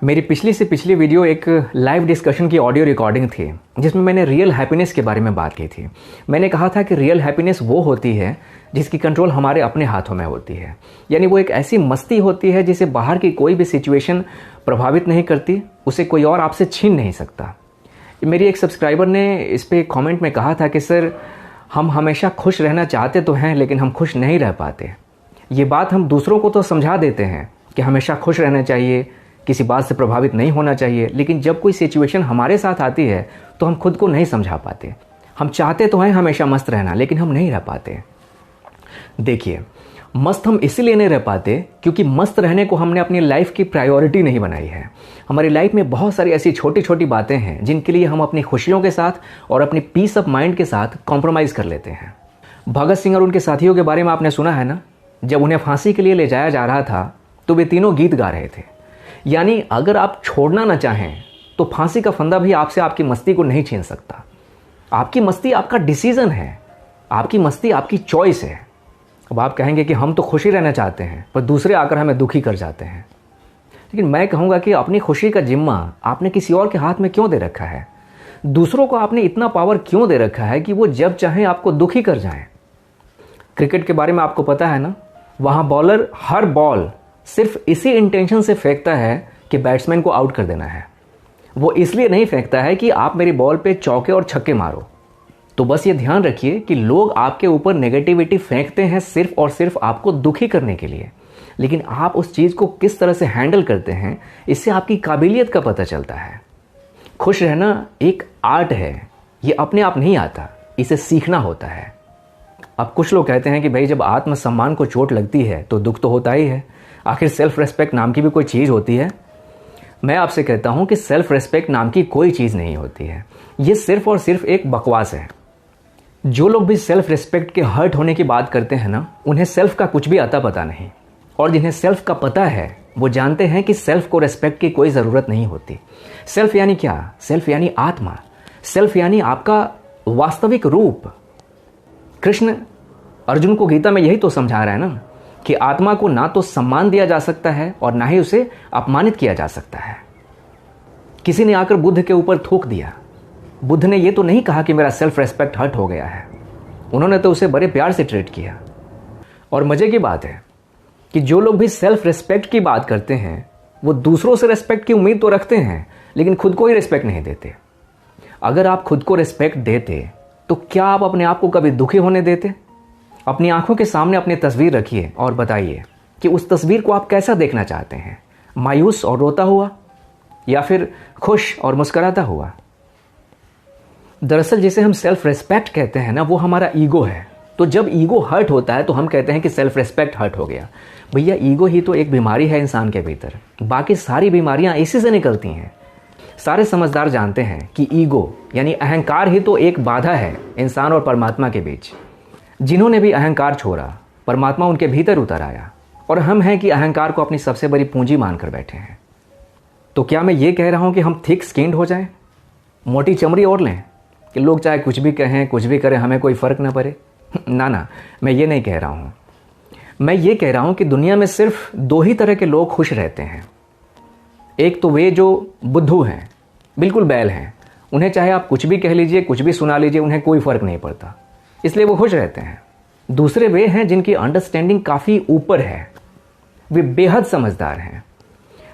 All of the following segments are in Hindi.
मेरी पिछली से पिछली वीडियो एक लाइव डिस्कशन की ऑडियो रिकॉर्डिंग थी जिसमें मैंने रियल हैप्पीनेस के बारे में बात की थी। मैंने कहा था कि रियल हैप्पीनेस वो होती है जिसकी कंट्रोल हमारे अपने हाथों में होती है, यानी वो एक ऐसी मस्ती होती है जिसे बाहर की कोई भी सिचुएशन प्रभावित नहीं करती, उसे कोई और आपसे छीन नहीं सकता। मेरी एक सब्सक्राइबर ने इस पर कॉमेंट में कहा था कि सर, हम हमेशा खुश रहना चाहते तो हैं लेकिन हम खुश नहीं रह पाते। ये बात हम दूसरों को तो समझा देते हैं कि हमेशा खुश रहना चाहिए, किसी बात से प्रभावित नहीं होना चाहिए, लेकिन जब कोई सिचुएशन हमारे साथ आती है तो हम खुद को नहीं समझा पाते। हम चाहते तो हैं हमेशा मस्त रहना, लेकिन हम नहीं रह पाते। देखिए, मस्त हम इसीलिए नहीं रह पाते क्योंकि मस्त रहने को हमने अपनी लाइफ की प्रायोरिटी नहीं बनाई है। हमारी लाइफ में बहुत सारी ऐसी छोटी छोटी बातें हैं जिनके लिए हम अपनी खुशियों के साथ और अपनी पीस ऑफ माइंड के साथ कॉम्प्रोमाइज़ कर लेते हैं। भगत सिंह और उनके साथियों के बारे में आपने सुना है ना, जब उन्हें फांसी के लिए ले जाया जा रहा था तो वे तीनों गीत गा रहे थे। यानी अगर आप छोड़ना ना चाहें तो फांसी का फंदा भी आपसे आपकी मस्ती को नहीं छीन सकता। आपकी मस्ती आपका डिसीजन है, आपकी मस्ती आपकी चॉइस है। अब आप कहेंगे कि हम तो खुशी रहना चाहते हैं पर दूसरे आकर हमें दुखी कर जाते हैं, लेकिन मैं कहूँगा कि अपनी खुशी का जिम्मा आपने किसी और के हाथ में क्यों दे रखा है? दूसरों को आपने इतना पावर क्यों दे रखा है कि वो जब चाहें आपको दुखी कर जाएं? क्रिकेट के बारे में आपको पता है ना, वहाँ बॉलर हर बॉल सिर्फ इसी इंटेंशन से फेंकता है कि बैट्समैन को आउट कर देना है। वो इसलिए नहीं फेंकता है कि आप मेरी बॉल पे चौके और छक्के मारो। तो बस ये ध्यान रखिए कि लोग आपके ऊपर नेगेटिविटी फेंकते हैं सिर्फ और सिर्फ आपको दुखी करने के लिए, लेकिन आप उस चीज़ को किस तरह से हैंडल करते हैं इससे आपकी काबिलियत का पता चलता है। खुश रहना एक आर्ट है, ये अपने आप नहीं आता, इसे सीखना होता है। अब कुछ लोग कहते हैं कि भाई, जब आत्मसम्मान को चोट लगती है तो दुख तो होता ही है, आखिर सेल्फ रेस्पेक्ट नाम की भी कोई चीज़ होती है? मैं आपसे कहता हूं कि सेल्फ रेस्पेक्ट नाम की कोई चीज़ नहीं होती है, ये सिर्फ और सिर्फ एक बकवास है। जो लोग भी सेल्फ रेस्पेक्ट के हर्ट होने की बात करते हैं ना, उन्हें सेल्फ का कुछ भी आता पता नहीं, और जिन्हें सेल्फ का पता है वो जानते हैं कि सेल्फ को रेस्पेक्ट की कोई ज़रूरत नहीं होती। सेल्फ यानी क्या? सेल्फ यानी आत्मा, सेल्फ यानी आपका वास्तविक रूप। कृष्ण अर्जुन को गीता में यही तो समझा रहा है ना कि आत्मा को ना तो सम्मान दिया जा सकता है और ना ही उसे अपमानित किया जा सकता है। किसी ने आकर बुद्ध के ऊपर थूक दिया, बुद्ध ने यह तो नहीं कहा कि मेरा सेल्फ रेस्पेक्ट हर्ट हो गया है, उन्होंने तो उसे बड़े प्यार से ट्रीट किया। और मजे की बात है कि जो लोग भी सेल्फ रेस्पेक्ट की बात करते हैं वो दूसरों से रेस्पेक्ट की उम्मीद तो रखते हैं लेकिन खुद को ही रेस्पेक्ट नहीं देते। अगर आप खुद को रेस्पेक्ट देते तो क्या आप अपने आप को कभी दुखी होने देते? अपनी आंखों के सामने अपनी तस्वीर रखिए और बताइए कि उस तस्वीर को आप कैसा देखना चाहते हैं, मायूस और रोता हुआ या फिर खुश और मुस्कुराता हुआ? दरअसल जिसे हम सेल्फ रेस्पेक्ट कहते हैं ना, वो हमारा ईगो है। तो जब ईगो हर्ट होता है तो हम कहते हैं कि सेल्फ रेस्पेक्ट हर्ट हो गया। भैया, ईगो ही तो एक बीमारी है इंसान के भीतर, बाकी सारी बीमारियां इसी से निकलती हैं। सारे समझदार जानते हैं कि ईगो यानी अहंकार ही तो एक बाधा है इंसान और परमात्मा के बीच। जिन्होंने भी अहंकार छोड़ा, परमात्मा उनके भीतर उतर आया, और हम हैं कि अहंकार को अपनी सबसे बड़ी पूंजी मानकर बैठे हैं। तो क्या मैं ये कह रहा हूं कि हम थिक स्किन्ड हो जाएं, मोटी चमड़ी ओढ़ लें कि लोग चाहे कुछ भी कहें कुछ भी करें हमें कोई फ़र्क ना पड़े? ना, मैं ये नहीं कह रहा हूं। मैं ये कह रहा हूं कि दुनिया में सिर्फ दो ही तरह के लोग खुश रहते हैं। एक तो वे जो बुद्धू हैं, बिल्कुल बैल हैं, उन्हें चाहे आप कुछ भी कह लीजिए, कुछ भी सुना लीजिए, उन्हें कोई फ़र्क नहीं पड़ता, इसलिए वो खुश रहते हैं। दूसरे वे हैं जिनकी अंडरस्टैंडिंग काफ़ी ऊपर है, वे बेहद समझदार हैं,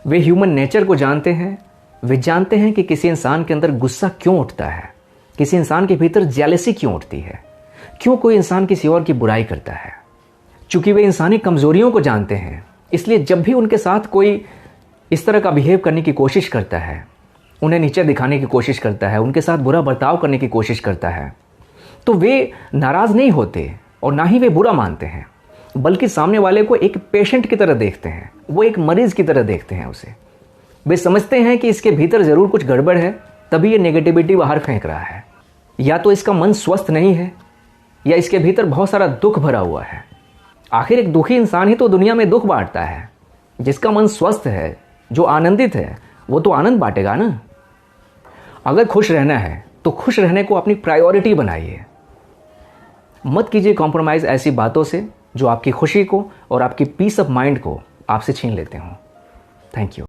वे ह्यूमन नेचर को जानते हैं। वे जानते हैं कि किसी इंसान के अंदर गुस्सा क्यों उठता है, किसी इंसान के भीतर जेलसी क्यों उठती है, क्यों कोई इंसान किसी और की बुराई करता है। चूंकि वे इंसानी कमज़ोरियों को जानते हैं, इसलिए जब भी उनके साथ कोई इस तरह का बिहेव करने की कोशिश करता है, उन्हें नीचे दिखाने की कोशिश करता है, उनके साथ बुरा बर्ताव करने की कोशिश करता है, तो वे नाराज़ नहीं होते और ना ही वे बुरा मानते हैं, बल्कि सामने वाले को एक पेशेंट की तरह देखते हैं, वो एक मरीज़ की तरह देखते हैं उसे। वे समझते हैं कि इसके भीतर ज़रूर कुछ गड़बड़ है, तभी ये नेगेटिविटी बाहर फेंक रहा है। या तो इसका मन स्वस्थ नहीं है या इसके भीतर बहुत सारा दुख भरा हुआ है। आखिर एक दुखी इंसान ही तो दुनिया में दुख बांटता है। जिसका मन स्वस्थ है, जो आनंदित है, वो तो आनंद बांटेगा ना। अगर खुश रहना है तो खुश रहने को अपनी प्रायोरिटी बनाइए। मत कीजिए कॉम्प्रोमाइज़ ऐसी बातों से जो आपकी खुशी को और आपकी पीस ऑफ माइंड को आपसे छीन लेते हों। Thank you.